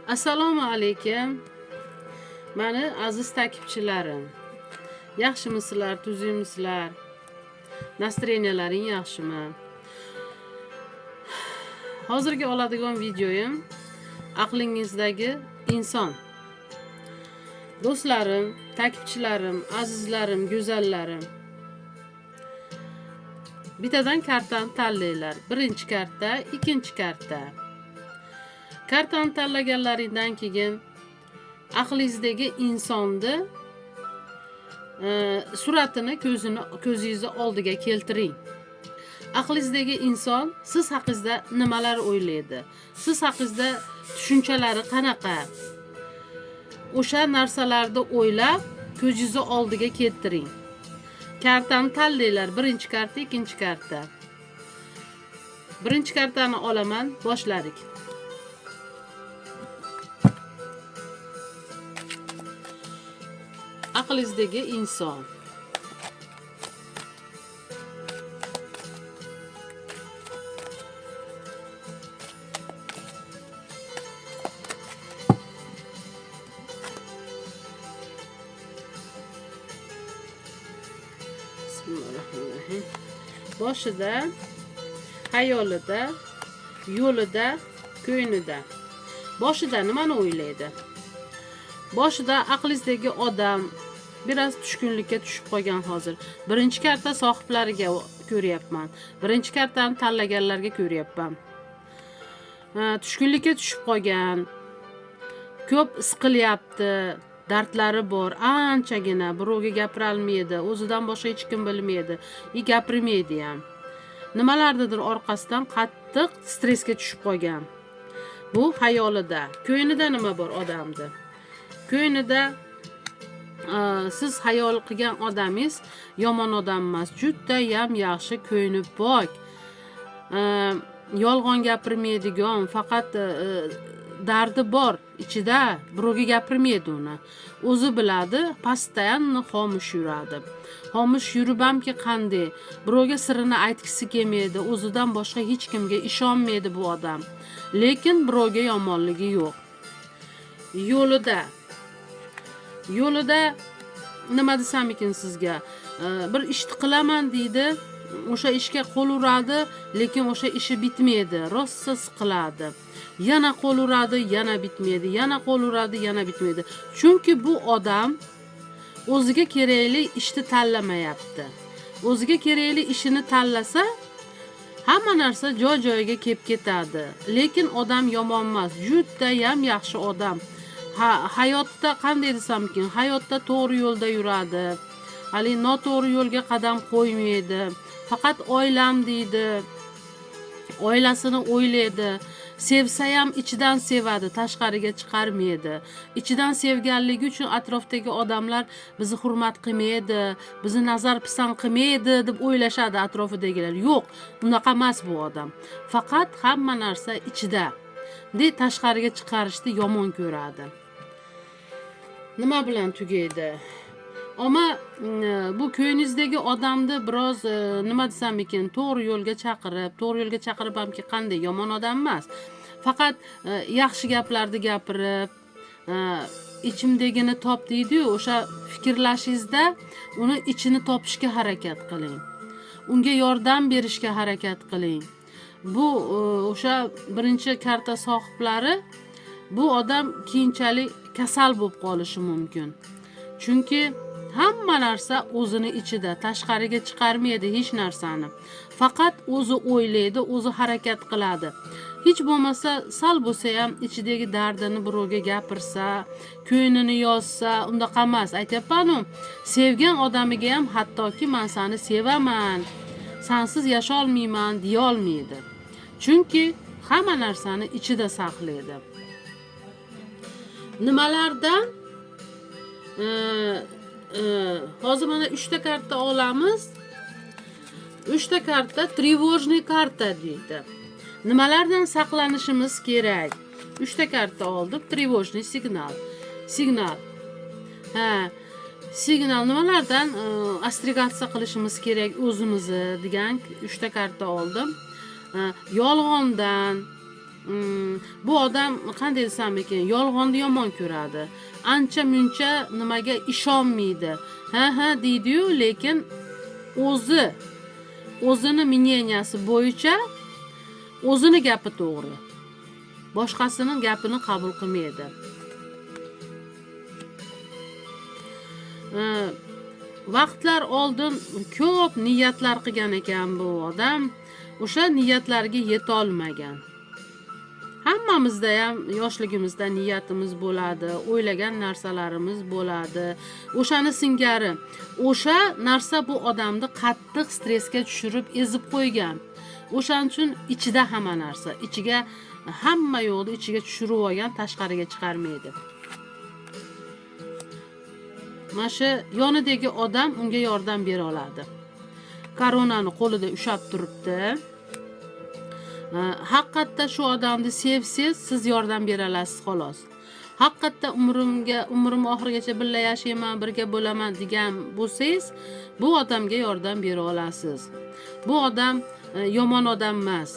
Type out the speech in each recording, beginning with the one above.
Assalomu alaykum. Mani aziz takipchilarim. Yaxshimisizlar, tuzingmisizlar? Nastroyeniyalaring yaxshimi? Hozirgi oladigan videoyim aqlingizdagi inson. Do'stlarim, takipchilarim, azizlarim, go'zallarim. Bittadan kartani tanlaylar. Birinchi karta, ikkinchi karta. Kartani tanlaganlaringdan keyin aqlingizdagi insonni suratini ko'zingizni oldiga keltiring. Aqlingizdagi inson siz haqingizda nimalar o'ylaydi? Siz haqingizda tushunchalari qanaqa? O'sha narsalarni o'ylab ko'zingizni oldiga keltiring. Kartani tanlaylar. Birinchi karta, ikkinchi karta. Birinchi kartani olaman, boshladik. Aqlingizdagi inson. Bismillahirrohmanirrohim. Boshida, xayolida, yo'lida, ko'nglida. Boshida nimani o'ylaydi? Boshida aqlingizdagi odam biraz tushkunlikka tushib qolgan hozir. Birinchi karta sohiblariga ko'ryapman. Birinchi kartani tanlaganlarga ko'ryapman. Tushkunlikka tushib qolgan. Ko'p siqilyapti, dardlari bor, anchagina birovga gapira olmaydi, o'zidan boshqa hech kim bilmaydi, gapirmaydi ham. Nimalardir orqasidan qattiq stressga tushib qolgan. Bu xayolida, ko'nglida nima bor odamda? Ko'nglida siz xayol qilgan odamingiz yomon odam emas, juda ham yaxshi, ko'ngli pok. Yolg'on gapirmaydigan, faqat dardi bor ichida, birovga gapirmaydi uni. O'zi biladi, pastda ham xomush yuradi. Xomush yurib hamki qanday, birovga sirini aytgisi kelmaydi, o'zidan boshqa hech kimga ishonmaydi bu odam. Lekin birovga yomonligi yo'q. Yo'lida nima desam ekan sizga? Bir ishni qilaman deydi, o'sha ishga qo'l uradi, lekin o'sha ishi bitmaydi, rosa siqiladi. Yana qo'l uradi, yana bitmaydi, yana qo'l uradi, yana bitmaydi. Chunki bu odam o'ziga kerakli ishni tanlamayapti. O'ziga kerakli ishini tanlasa, hamma narsa joy-joyiga kelib ketadi. Lekin odam yomon emas, juda ham yaxshi odam. Hayotda qanday desam ekan, hayotda to'g'ri yo'lda yuradi. Hali noto'g'ri yo'lga qadam qo'ymaydi. Faqat oilam deydi. Oilasini o'ylaydi. Sevsa ham ichidan sevadi, tashqariga chiqarmaydi. Ichidan sevganligi uchun atrofdagi odamlar bizni hurmat qilmaydi, bizni nazar pisand qilmaydi deb o'ylashadi atrofidagilar. Yo'q, unaqa emas bu odam. Faqat hamma narsa ichida. Tashqariga chiqarishni yomon ko'radi. Nima bilan tugaydi? Ammo bu ko'nglingizdagi odamni biroz nima desam ekan, to'g'ri yo'lga chaqirib hamki qanday yomon odam emas. Faqat yaxshi gaplarni gapirib, ichimdagini top deydi-yu, o'sha fikrlashingizda uni ichini topishga harakat qiling. Unga yordam berishga harakat qiling. Bu o'sha birinchi karta sohiblari, bu odam keyinchalik kasal bo'lib qolishi mumkin. Chunki hamma narsa o'zini ichida, tashqariga chiqarmaydi hech narsani. Faqat o'zi o'ylaydi, o'zi harakat qiladi. Hech bo'lmasa, sal bo'lsa ham ichidagi dardini birovga gapirsa, ko'nglini yozsa, undaqa emas. Aytayapman-ku, sevgan odamiga ham hattoki men seni sevaman, sensiz yasha olmayman deya olmaydi. Chunki hamma narsani ichida saqlaydi. Nimalardan hozir mana 3 ta karta olamiz. 3 ta karta trevojniy karta deydi. Nimalardan saqlanishimiz kerak? 3 ta karta oldik, trevojniy signal. Signal nimalardan astrogatsiya qilishimiz kerak o'zimizni degan 3 ta karta oldim. Yolg'ondan, bu odam qanday desam ekan, yolg'onni yomon ko'radi. Ancha muncha nimaga ishonmaydi. Ha deydi-yu, lekin o'zini мненияsi bo'yicha o'zini gapi to'g'ri. Boshqasining gapini qabul qilmaydi. Vaqtlar oldin ko'p niyatlar qilgan ekan bu odam. O'sha niyatlariga yeta olmagan. Hammamizda ham yoshligimizda niyatimiz bo'ladi, o'ylagan narsalarimiz bo'ladi. O'shani singari, o'sha narsa bu odamni qattiq stressga tushirib, ezib qo'ygan. O'shaning uchun ichida hamma narsa, ichiga hamma yo'lni ichiga tushirib olgan, tashqariga chiqarmaydi. Mana shu yonidagi odam unga yordam bera oladi. Koronani qo'lida ushlab turibdi. Haqiqatda shu odamni sevsangiz, siz yordam bera olasiz xolos. Haqiqatda umrim oxirigacha birga yashayman, birga bo'laman degan bo'lsangiz, bu odamga yordam bera olasiz. Bu odam yomon odam emas.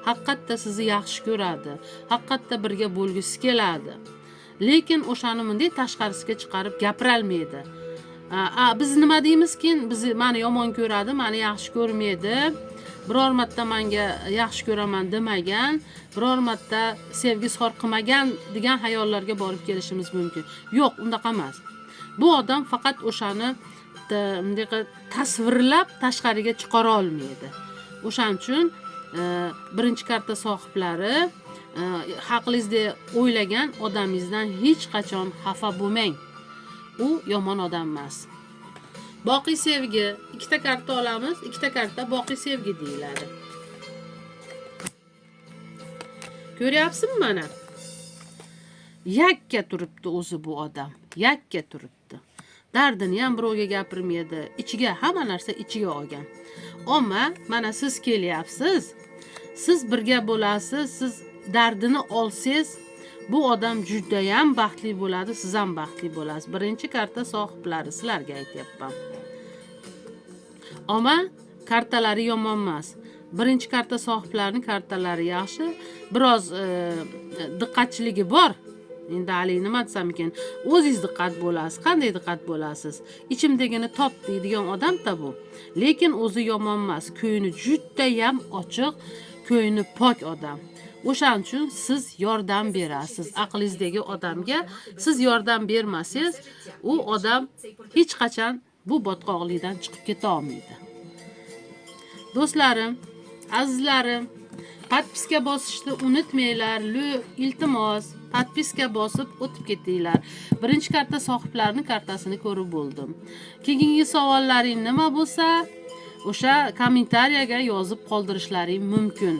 Haqiqatda sizni yaxshi ko'radi. Haqiqatda birga bo'lgisi keladi. Lekin o'shani bunday tashqarisiga chiqarib gapira olmaydi. Biz nima deymizki, meni yomon ko'radi, meni yaxshi ko'rmaydi. Biror marta menga yaxshi ko'raman demagan, biror marta sevgi izhor qilmagan degan xayollarga borib kelishimiz mumkin. Yo'q, undaqa emas. Bu odam faqat o'shani bunday tasvirlab tashqariga chiqara olmaydi. O'shaning uchun birinchi karta sohiblari haqingizda o'ylagan odamingizdan hech qachon xafa bo'lmang. U yomon odam emas. Boqiy sevgi, ikkita karta olamiz, ikkita karta boqiy sevgi deyiladi. Ko'ryapsizmi mana? Yakka turibdi o'zi bu odam, yakka turibdi. Dardini ham birovga gapirmaydi, ichiga hamma narsa ichiga olgan. Ammo mana siz kelyapsiz, siz birga bo'lasiz, siz dardini olsangiz, bu odam juda ham baxtli bo'ladi, siz ham baxtli bo'lasiz. Birinchi karta sohiblari sizlarga aytyapman. Ammo kartalari yomon emas. Birinchi karta sohiblarining kartalari yaxshi, biroz diqqatchiligi bor. Endi hali nima desam ekan, o'zingiz diqqat bo'lasiz. Qanday diqqat bo'lasiz? Ichimdagini top deydigan odam-da bu. Lekin o'zi yomon emas. Ko'yini juda ham ochiq, ko'yini pok odam. O'shaning uchun siz yordam berasiz. Aqlingizdagi odamga siz yordam bermasangiz, u odam hech qachon bu botqoqlikdan chiqib keta olmaydi. Do'stlarim, azizlarim, podpiska bosishni unutmanglar. Iltimos, podpiska bosib o'tib ketinglar. Birinchi karta sohiblarining kartasini ko'rib bo'ldim. Keyingi savollaring nima bo'lsa, o'sha kommentariyaga yozib qoldirishlaring mumkin.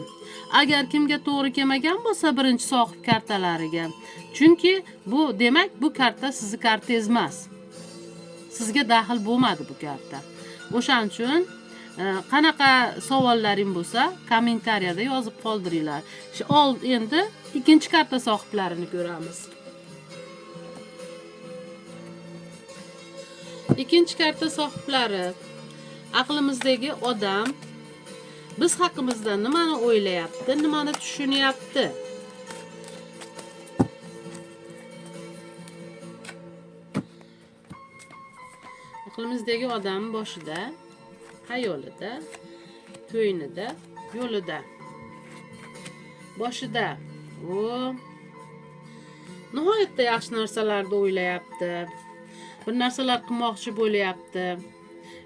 Agar kimga to'g'ri kelmagan bo'lsa birinchi sohib kartalariga. Chunki bu demak bu karta sizni kartangiz emas. Sizga daxl bo'lmadi bu karta. O'shaning uchun qanaqa savollaring bo'lsa kommentariyada yozib qoldiringlar. Endi ikkinchi karta sohiblarini ko'ramiz. Ikkinchi karta sohiblari aqlimizdagi odam biz haqimizda nimani o'ylayapti, nimani tushunyapti? Aqlimizdagi odam boshida, xayolida, ko'nglida, yo'lida. Boshida nihoyatda yaxshi narsalarni o'ylayapti. Bir narsalar qilmoqchi bo'layapti.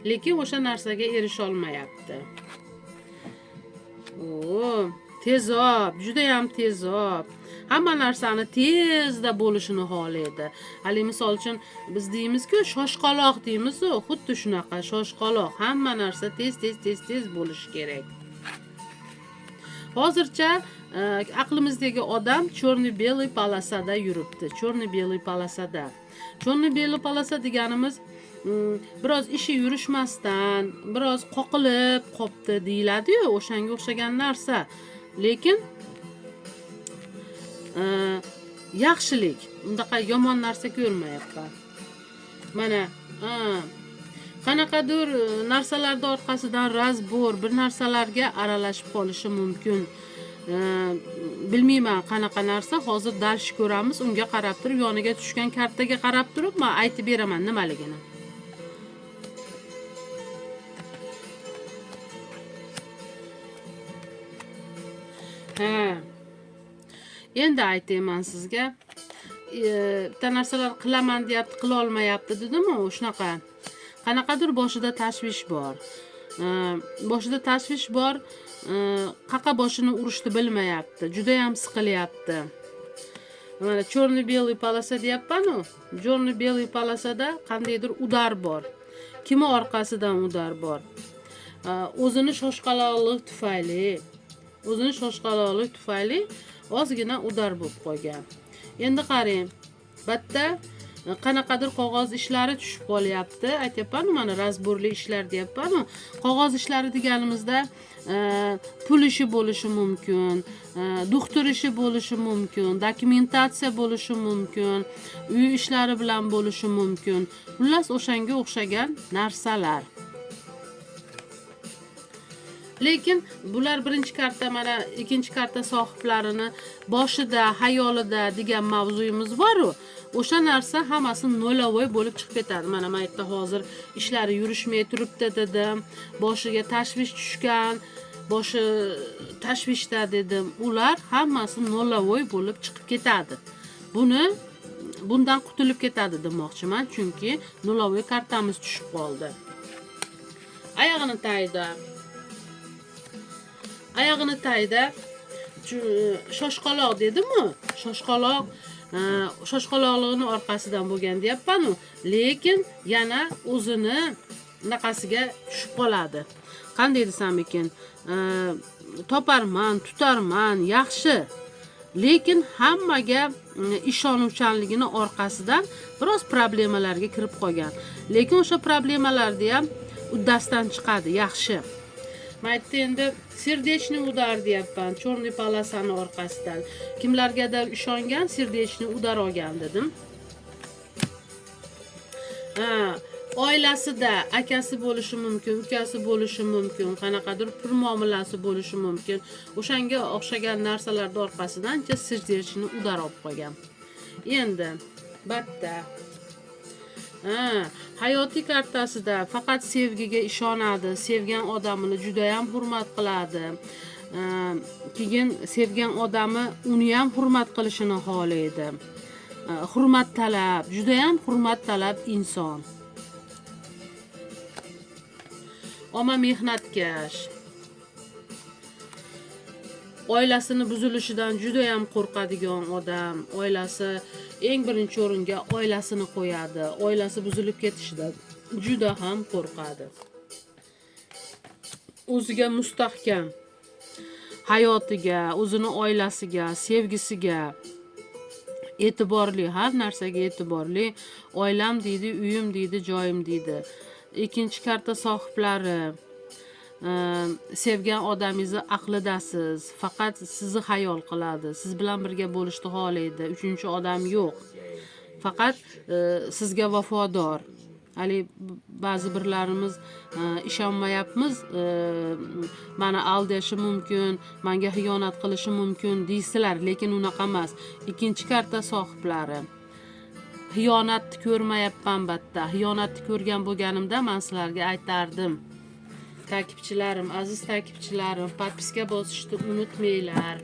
Lekin o'sha narsaga erisha olmayapti. Tezob, juda ham tezob. Hamma narsani tezda bo'lishini xohlaydi. Hali misol uchun biz deymiz-ku, shoshqaloq deymiz-ku, xuddi shunaqa shoshqaloq. Hamma narsa tez bo'lishi kerak. Hozircha aqlimizdagi odam черно-белый polosada yuribdi. Черно-белый polosada. Черно-белый polosa deganimiz biroz ishi yurishmasdan, biroz qoqilib qopti deyiladi-yu, o'shanga o'xshagan narsa. Lekin yaxshilik, undaqa yomon narsa ko'rmayapman. Mana, qanaqadir narsalarda orqasidan razbor, bir narsalarga aralashib qolishi mumkin. bilmayman qanaqa narsa, hozir dars ko'ramiz, unga qarab turib, yoniga tushgan kartaga qarab turib men aytib beraman nimaligini. Endi aytayman sizga. Bitta narsalar qilaman deyapti, qila olmayapti dedim-ku, shunaqa. Qanaqadir boshida tashvish bor. Boshida tashvish bor. Qaqa boshini urishni bilmayapti. Juda ham siqilyapti. Mana черно-белый polasa deyapman-ku. Черно-белый polasada qandaydir udar bor. Kimi orqasidan udar bor. O'zini shoshqaloqlik tufayli ozgina udar bo'lib qolgan. Endi qarang, bitta qanaqadir qog'oz ishlari tushib qolyapti. Aytyapman, mana razborli ishlar deyapman. Qog'oz ishlari deganimizda pul ishi bo'lishi mumkin, doktor ishi bo'lishi mumkin, dokumentatsiya bo'lishi mumkin, uy ishlari bilan bo'lishi mumkin. Xullas o'shanga o'xshagan narsalar. Lekin bular birinchi karta, mana ikkinchi karta sohiblarini boshida, hayolida degan mavzuyimiz bor-ku. O'sha narsa hammasi no'lavoy bo'lib chiqib ketadi. Mana men aytda hozir ishlari yurishmay turibdi dedim. Boshiga tashvish tushgan, boshi tashvishda dedim. Ular hammasi no'lavoy bo'lib chiqib ketadi. Bundan qutulib ketadi demoqchiman, chunki no'lavoy kartamiz tushib qoldi. Oyog'ini tayda shoshqaloq dedim-ku. Shoshqaloqligini orqasidan bo'lgan deyapman-ku. Lekin yana o'zini naqasiga tushib qoladi. Qanday desam ekan? Toparman, tutarman, yaxshi. Lekin hammaga ishonuvchanligini orqasidan biroz problemalarga kirib qolgan. Lekin o'sha problemalarni ham uddasidan chiqadi, yaxshi. Maytda endi serdechni udar deyapman, черный polasani orqasidan. Kimlargadir ishongan, serdechni udar olgan dedim. Oilasida akasi bo'lishi mumkin, ukasi bo'lishi mumkin, qanaqadir pul muomalasi bo'lishi mumkin. O'shanga o'xshagan narsalarning orqasidan serdechni udar olib qolgan. Endi batta hayotiy kartasida faqat sevgiga ishonadi, sevgan odamini juda ham hurmat qiladi. Keyin sevgan odami uni ham hurmat qilishini xohlaydi. Hurmat talab, juda ham hurmat talab inson. Oma mehnatkash. Oilasini buzilishidan juda ham qo'rqadigan odam. Oilasi eng birinchi o'ringa oilasini qo'yadi. Oilasi buzilib ketishidan juda ham qo'rqadi. O'ziga mustahkam, hayotiga, o'zini oilasiga, sevgisiga e'tiborli, har narsaga e'tiborli. Oilam deydi, uyim deydi, joyim deydi. Ikkinchi karta sohiblari. Sevgan odamingizni aqlidasiz, faqat sizni xayol qiladi, siz bilan birga bo'lishni xohlaydi, uchinchi odam yo'q. Faqat sizga vafodor. Hali ba'zi birlarimiz ishonmayapmiz, meni aldashi mumkin, menga xiyonat qilishi mumkin deysizlar, lekin unaqa emas. Ikkinchi karta sohiblari. Xiyonatni ko'rmayapman batta. Xiyonatni ko'rgan bo'lganimda men sizlarga aytardim. Takipchilarim, aziz takipchilarim, podpiska bosishni unutmanglar.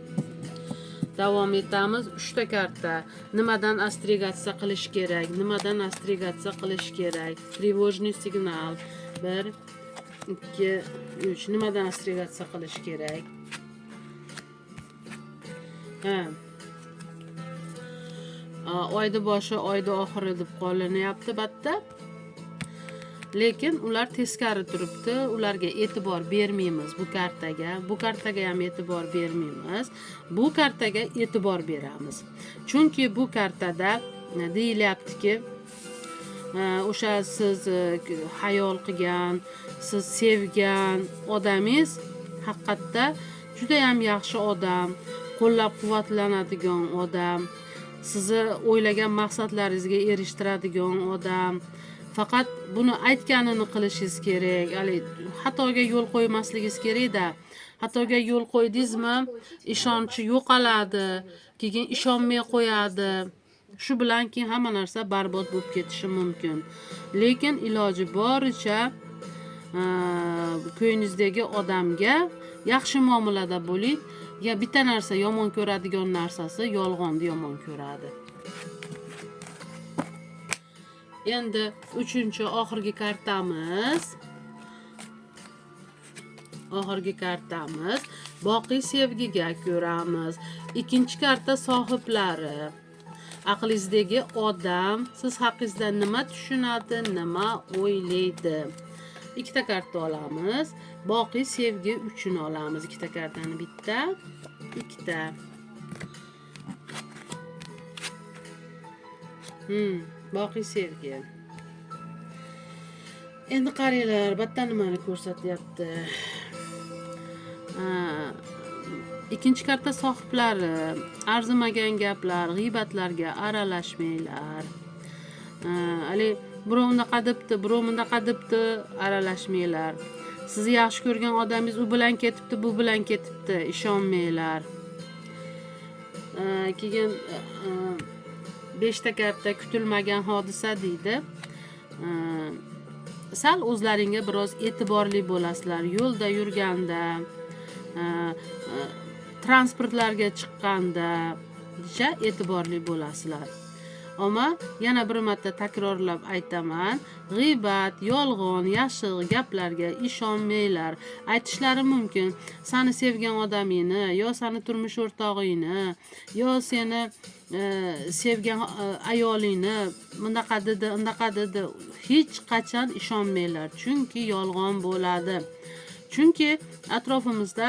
Davom etamiz. 3 ta karta. Nimadan astrigatsiya qilish kerak? Nimadan astrigatsiya qilish kerak? Тревожный signal. 1 2 3. Nimadan astrigatsiya qilish kerak? Oyda boshi, oyda oxiri deb qolinyapti batta. Lekin ular teskari turibdi, ularga e'tibor bermaymiz bu kartaga. Bu kartaga ham e'tibor bermaymiz. Bu kartaga e'tibor beramiz. Chunki bu kartada deyilyaptiki, o'sha siz hayol qilgan, siz sevgan odamingiz haqiqatda juda ham yaxshi odam, qo'llab-quvvatlanadigan odam, sizni o'ylagan maqsadlaringizga erishtiradigan odam. Faqat buni aytganini qilishingiz kerak. Xatoga yo'l qo'ymasligingiz kerak-da. xatoga yo'l qo'ydingizmi, ishonchi yo'qoladi, keyin ishonmay qo'yadi. Shu bilan keyin hamma narsa barbod bo'lib ketishi mumkin. Lekin iloji boricha ko'yingizdagi odamga yaxshi muomalada bo'ling. Ya bitta narsa yomon ko'radigan narsasi yolg'onni yomon ko'radi. Endi 3-chi oxirgi kartamiz. Oxirgi kartamiz boqiy sevgiga ko'ramiz. 2-chi karta sohiblari. Aqlingizdagi odam siz haqingizda nima tushunadi, nima o'ylaydi. 2ta karta olamiz. Boqiy sevgi uchun olamiz. 2ta kartani bitta, 2ta. Boqiy sevgi. Endi qaranglar, bitta nimani ko'rsatyapti. 2-chi karta sohiblari. Arzimagan gaplar, g'iybatlarga aralashmanglar. Ali birov unaqa debdi, birov bunaqa debdi, aralashmanglar. Sizni yaxshi ko'rgan odamingiz u bilan ketibdi, bu bilan ketibdi, ishonmanglar. Keyin 5ta karta kutilmagan hodisa deydi. Sal o'zlaringga biroz e'tiborli bo'lasizlar. Yo'lda yurganda, transportlarga chiqqanda e'tiborli bo'lasizlar. Ammo yana bir marta takrorlab aytaman, g'iybat, yolg'on, yashiq gaplarga ishonmanglar. Aytishlari mumkin, seni sevgan odamingni, yo seni turmush o'rtog'ingni, yo seni sevgan ayolingni bunaqa dedi, unaqa dedi. Hech qachon ishonmanglar, chunki yolg'on bo'ladi. Chunki atrofimizda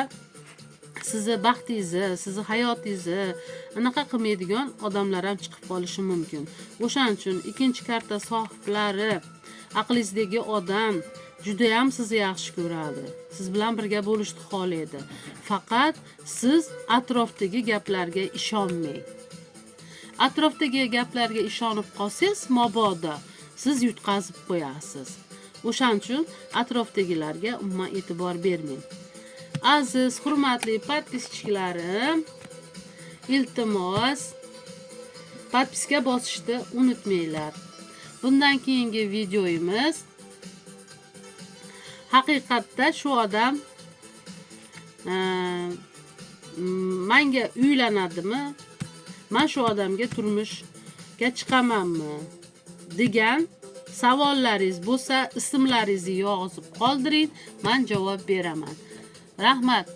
sizni baxtingizni, sizni hayotingizni anaqa qilmaydigan odamlar ham chiqib qolishi mumkin. O'shaning uchun 2-chi karta sohiblari, aqlingizdagi odam juda ham sizni yaxshi ko'radi. Siz bilan birga bo'lishni xohlaydi. Faqat siz atrofdagi gaplarga ishonmang. Atrofdagi gaplarga ishonib qolsangiz, mabodo siz yutqazib qo'yasiz. O'shaning uchun atrofdagilarga umuman e'tibor bermang. Aziz, hurmatli podpischalarim, iltimos podpiska bosishni unutmanglar. Bundan keyingi videoyimiz haqiqatda shu odam menga uylanadimi? Men shu odamga turmushga chiqamanmi? degan savollaringiz bo'lsa, ismlaringizni yozib qoldiring, men javob beraman. Rahmat.